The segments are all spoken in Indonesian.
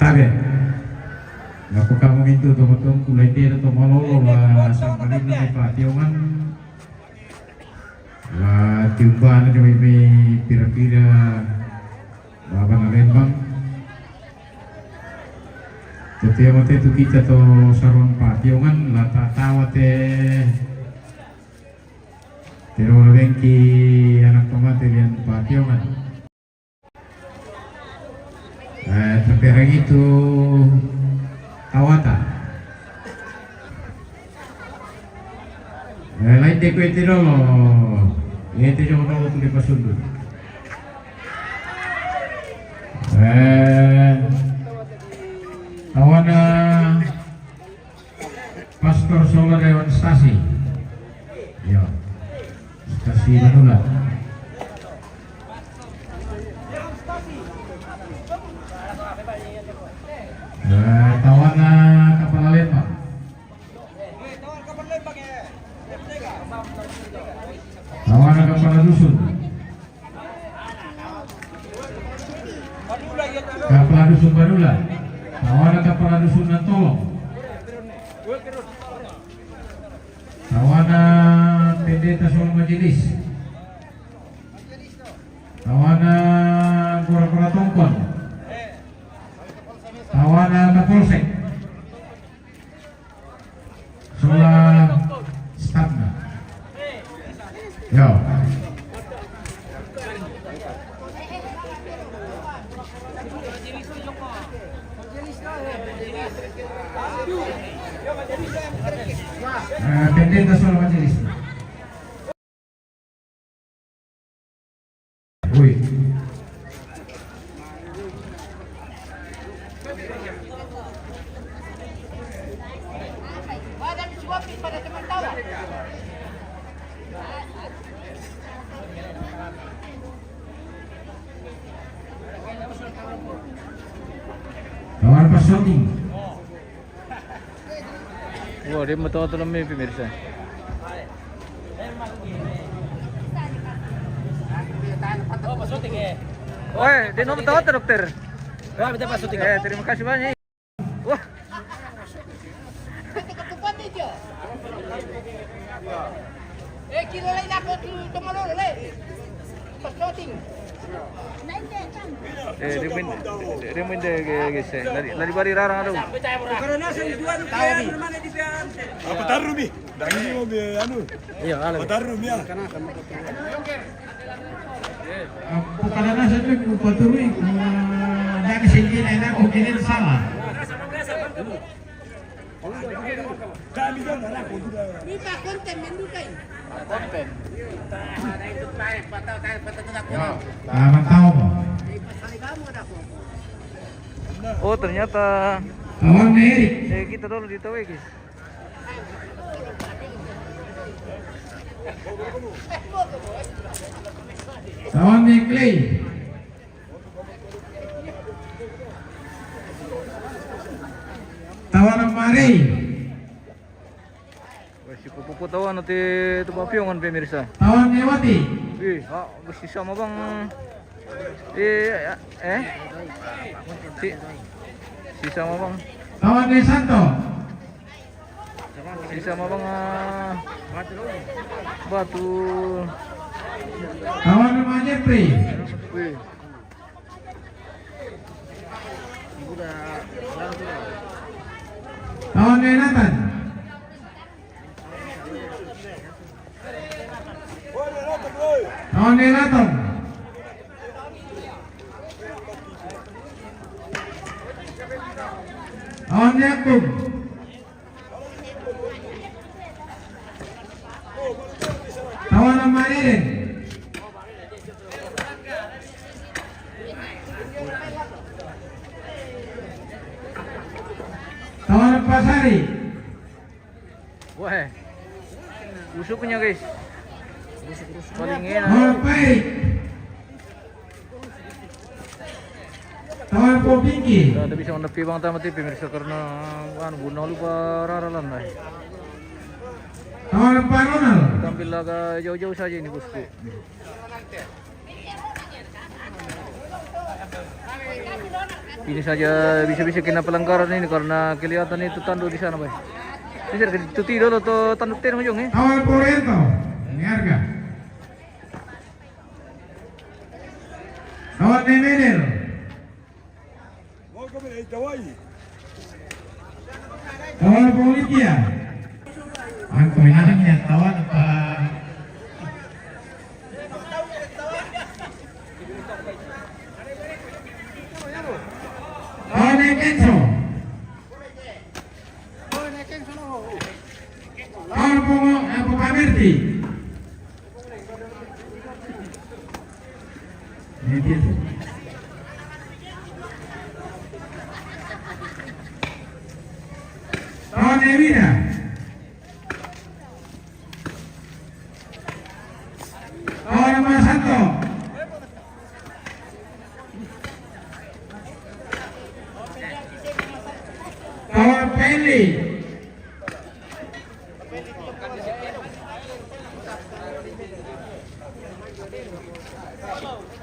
Tabe. Naku kamu itu tong kulai dia atau malolo lah sama ini nih pationgan. Lah tiupan aja ini pira-pira apa Lembang. Jadi mate itu kita to sarung pationgan lah tawa teh. Terus lagi anak pemati yang pationgan. Tapi hari itu Tawata. Lain dek itu dulu. Itu cuma dulu tuh di Pasundu. Tawana Pastor Solo Dewan Stasi. Ya. Stasi Manula. Tawana Kapal Lembang. Tawana Kapal Dusun. Kapal Dusun Badula. Tawana Kapal Dusun Nantolong. Tawana Pendeta Solo Majelis. Tawana Gora-Gora Tongkon. Tawana Kapolsek. Sola Stafna. Yo. Pendeta Solo Majelis. Woi. Kawan Pasoting. Wah, dia betul-betul lemah pemirsa. Oh, Pasoting ya. Woi, dia nomor tahu dokter. Wah, kita Pasoting. Terima kasih banyak. Wah. Kilo lain ako tumalolo le. Pasoting. Dia main guys. Lari bari rarang ada. Karena saya jual tahu mana di pian. Apa taruh mi? Dangi mau bi anu. Iya, ala. Apa taruh mi ya? Bukan ada saya pun paturui. Jangan singkir enak mungkin salah. Kami kan anak aku juga. Minta konten mendukai. Konten. Tahu. Oh, ternyata Kawan Erik. kita dulu ditahu guys. Kawan Clay. Tawanan Mari. Si pupu tahu nanti itu papiongan pemirsa. Tawan Newati. Besi sama bang. Si sama bang. Tawan Desanto. Si sama bang. Batu. Tawan Rumah Jepri. Wih. Tawan Renatan. Tawan Renatan. Tawan Yakub. Tawan Amairin. Tawan Pasari. Wah. Busuknya guys. Paling enak. Tawan Baik. Tawan Popinki. Ada bisa menepi bang tamat pemirsa karena kan guna lupa raralan lah. Tawan Pak Ronald. ambil agak jauh-jauh saja ini bosku. Ini saja bisa-bisa kena pelanggaran ini karena kelihatan itu tanduk di sana, Bay. Bisa dituti dulu tuh tanduk ten ujung ya. Awal Porento, ini harga. Awal Nemedel. Mau kami dari Tawai. Awal Politia. Aku ingatnya tawan apa? Awal Kenso. Awal Pongo, apa Pamerti? Ini dia. Awal Nevida. Awal Mas Santo. Awal Peli.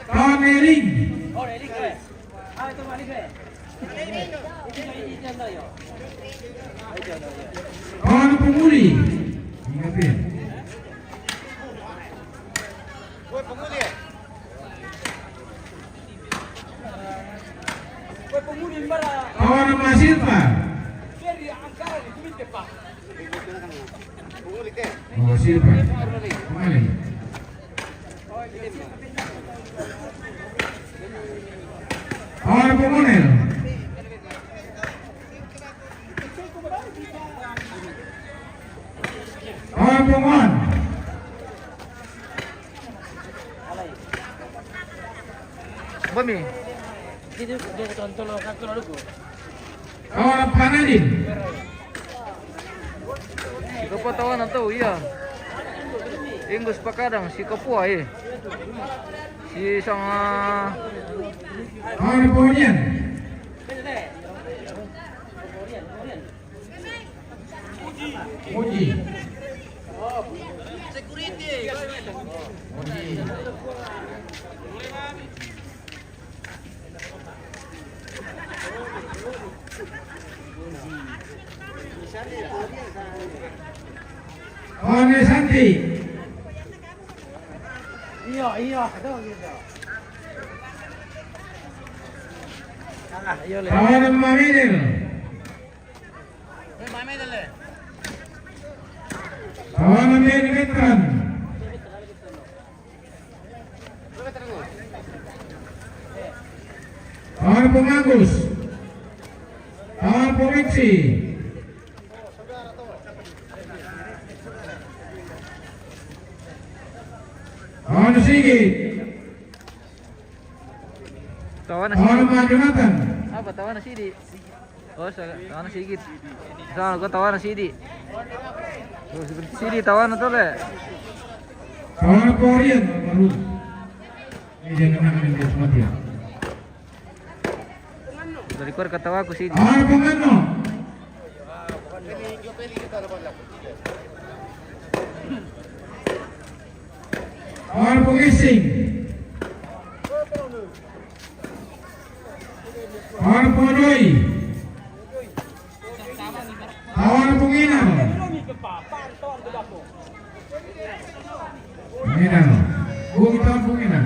Awal Nering. Awal Pemuli. Ingatin. Awal Masilpa. Oh, Silpa. Kembali. Awal Pemunel. Awal Pemuan. Bami. Awal Panadin. Siapa tawan atau iya. Ingus pakadang si Kapua si sama Awal Ponian. Muji. Awal Santi. Iya, ada gitu. Awal Mamedel. Awal Mamedel Veteran. Awal Pemagus. Awal Provinsi. Awal Sigit. tawan Awal Jonathan. apa tawan Sidi. Oh, tawan Sigit. Sana gua tawan Sidi. Oh, seperti Sidi tawan tuh le. Awal Korean baru. Ini jangan nak ada semua dia. Dari keluar kata aku Sidi. Awal Pengano. Awal Pengising. Awal Podoi. Awal Penginal. Penginal. Kita Penginal.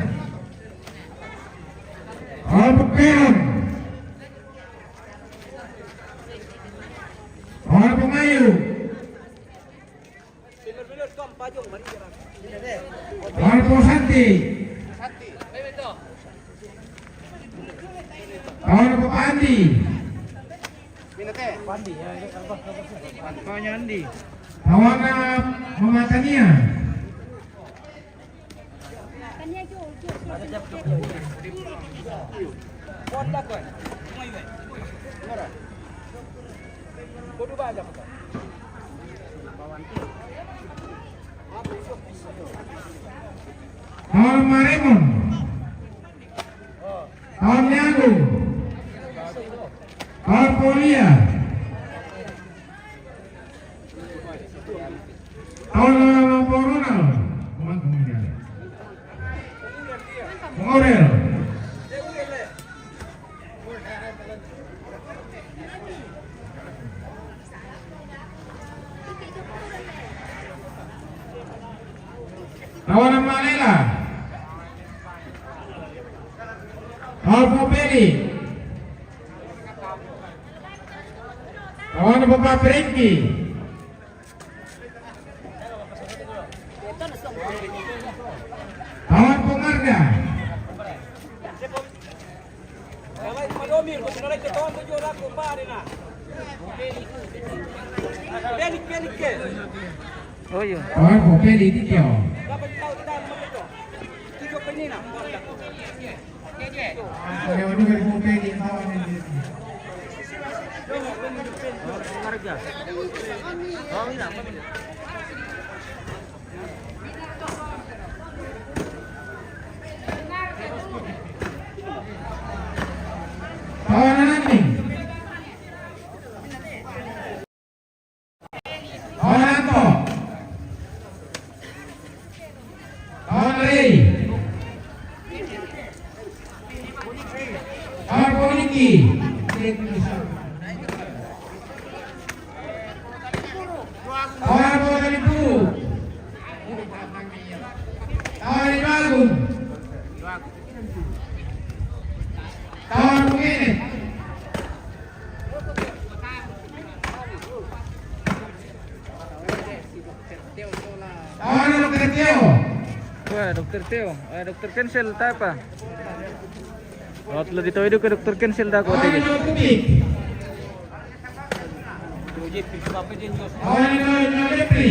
Awal Peperon. Awal Pengayu. Awal Posanti. Awal Pepandi. Panyandi. Awal Mematania. Awal Maremon. Awal Nyago. Awal Polia. Awal Poronal. Aurel. Kawan Malela. Alpo Peri. Kawan Bapak Berengki. Kawan Pengarga. Oh iya. Kawan Popeli Titio. Kawan juga di Popeli kawan ini. Kawan Ananding. Kawan Anto. Kawan Rey. Kawan Poliki. Kawan Botanipu. Kawan Ibagun. Kawan Pengenet. Kawan Dr. Tio. Wah, Dokter Teo. Dokter cancel tak apa? Waktu lagi tahu itu ke dokter cancel dah kau Kawan tadi. Jopik. Kawan Jopri.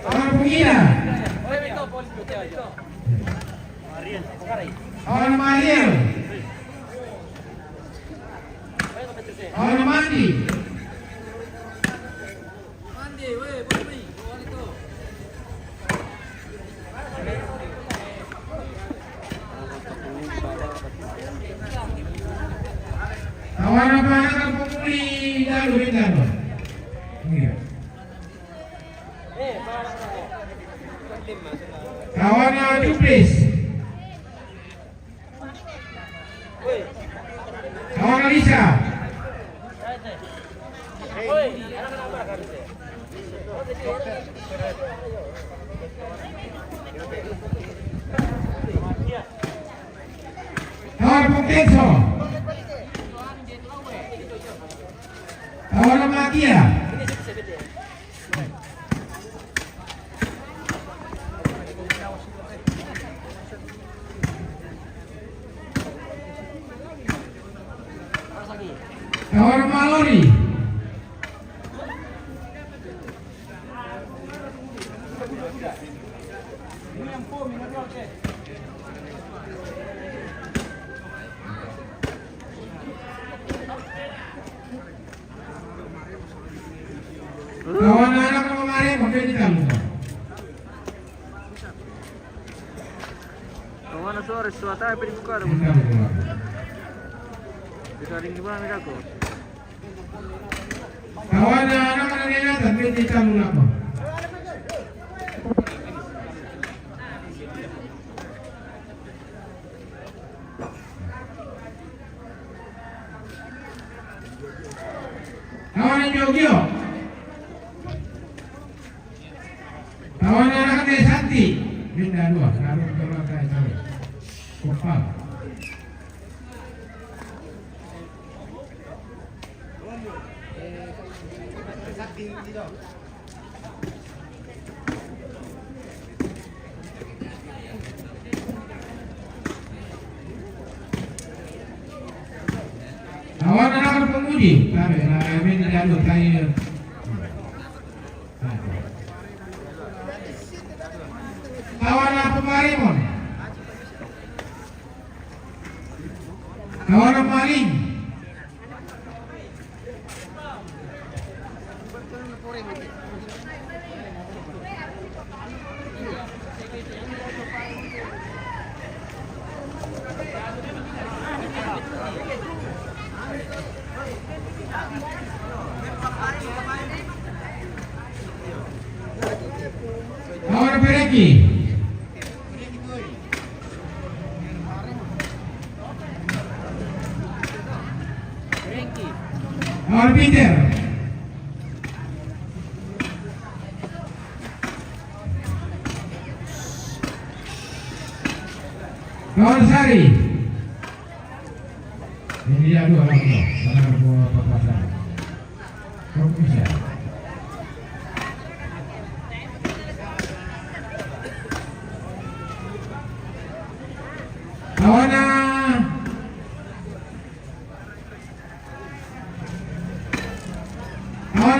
Kawan Pengira. Kawan Mariel. Kawan Mandi. Kawan apa akan pemuli dalu dalu. Iya. Kawan Juplis. Kawan Alisa. Kawan Pungkenso. Kawan Makia. Kawan Malori. Kawan anak kemarin mungkin di dalam. Kawan suara suatu apa dibuka ada. Bisa ring gimana nih aku? Kawan anak kemarin tapi di dalam apa? Kawan Jogyo. Kawan anak Santi. Benda dua, lalu kalau saya tahu. Kopal. Kawan anak pemudi, kami tidak ada saya. Kawan pemarimon. Kawan maling. Ricky. Lawan Peter. Lawan Sari. Ini dia dua lawan dua. Mana dua papasan. Bisa. Lawan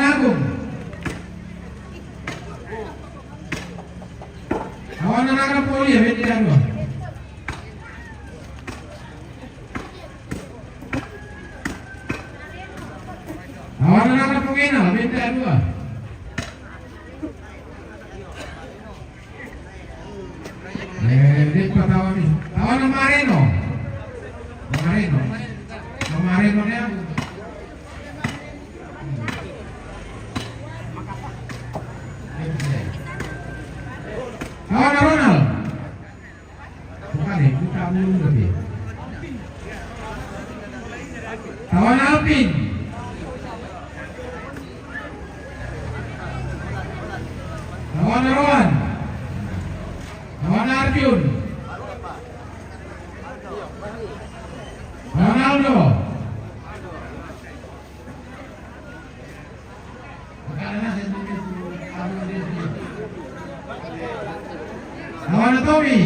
Agung. Lawan anak poli ya, beda dua. Lawan anak pengenal, beda dua. Dia pertama nih. Lawan Marino. Marino nya. Lawan Ronald. Bukan deh, buka dulu lebih. Lawan Alvin. Lawan Rowan. Lawan Arjun. Ronaldo. Lawan Tommy.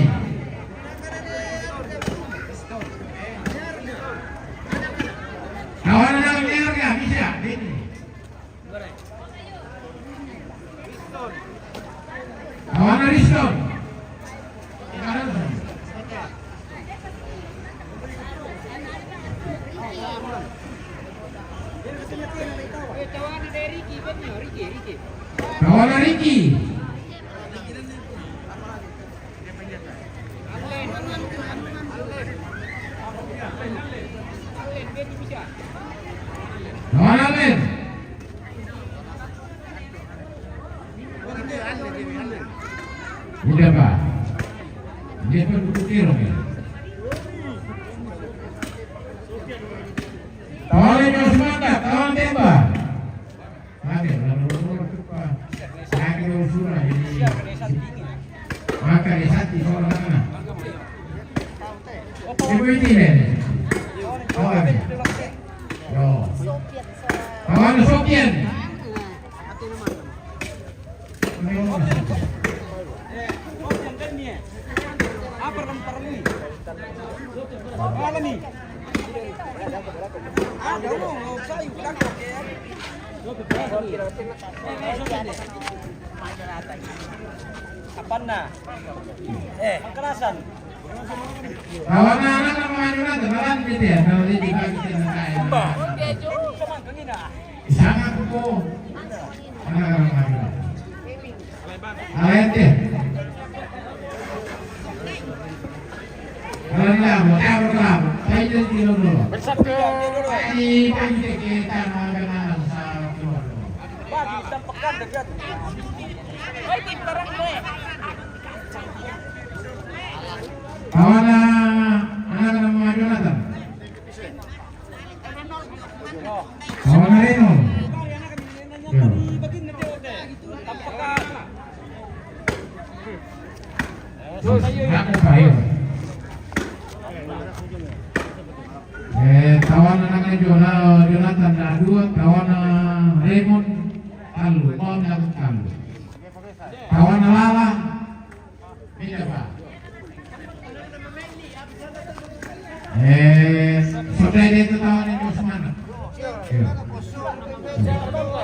Lawan Nerga bisa ini. Lawan Ariston. Kawan Ricky. Kawan Allen. Udah Pak. Dia pun butuh tirong ya. Kawan yang semangat, kawan tembak. Ada saya kira usulan ini maka di sati soal mana ibu ini deh kawan yo kawan Sokian Kapan nah? Kekerasan. Kawan anak nama Jonathan, kawan gitu ya, kalau dia dibagi dengan kaya. Sangat kuku. Anak nama Jonathan. Alat deh. Kalau nggak mau tahu, saya jadi tidur dulu. Di pagi kita makan sama keluar. Bagi tempekan dekat. Kawan anak nama Jonathan. Kawan Reno. Aku payo. Kawan anaknya Jonathan dah dua, kawan Raymond Kalu, Om dan Kalu. Kawan Lala, beda Pak. Saudara itu kawan yang mana?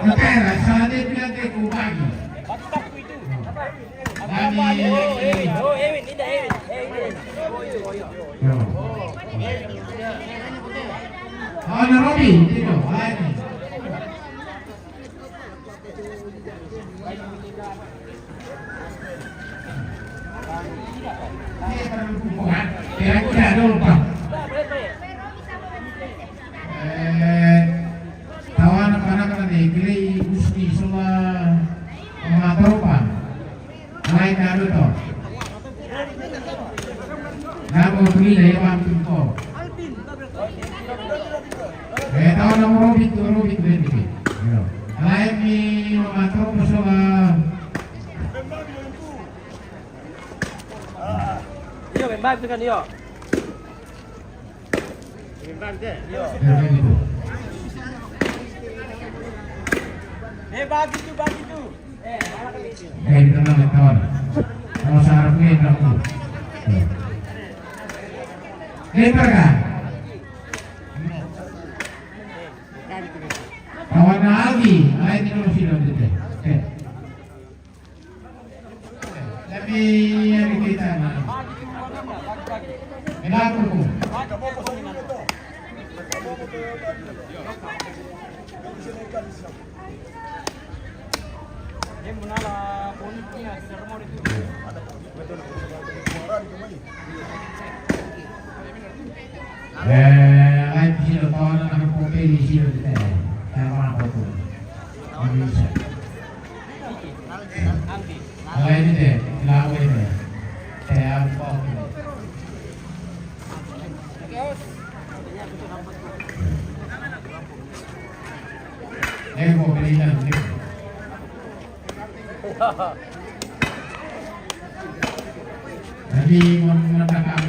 Negara, salah dia bilang ke kubagi. Kawan Robi, itu, lain. Kira-kira dulu Pak. Kawan anak-anak negeri Gusti Sula Matropa. Lain ada tuh. pagila ya pam pinto. Tahu nama Robit ini. Lain ni matro masalah. Iyo, bembag tu kan iyo. Bagi tu. Di tengah kawan. Kalau sarap ni aku. Kan? Kawan lagi, lain itu sih dulu. Tapi yang kita mana? Melaku. Dia menala politiknya seremoni itu. Lain sih kawan anak kopi di sini kita. Sama apa tu? Bisa. Lain ini deh, lalu ini. Saya apa? Mau beli lagi. Jadi menetapkan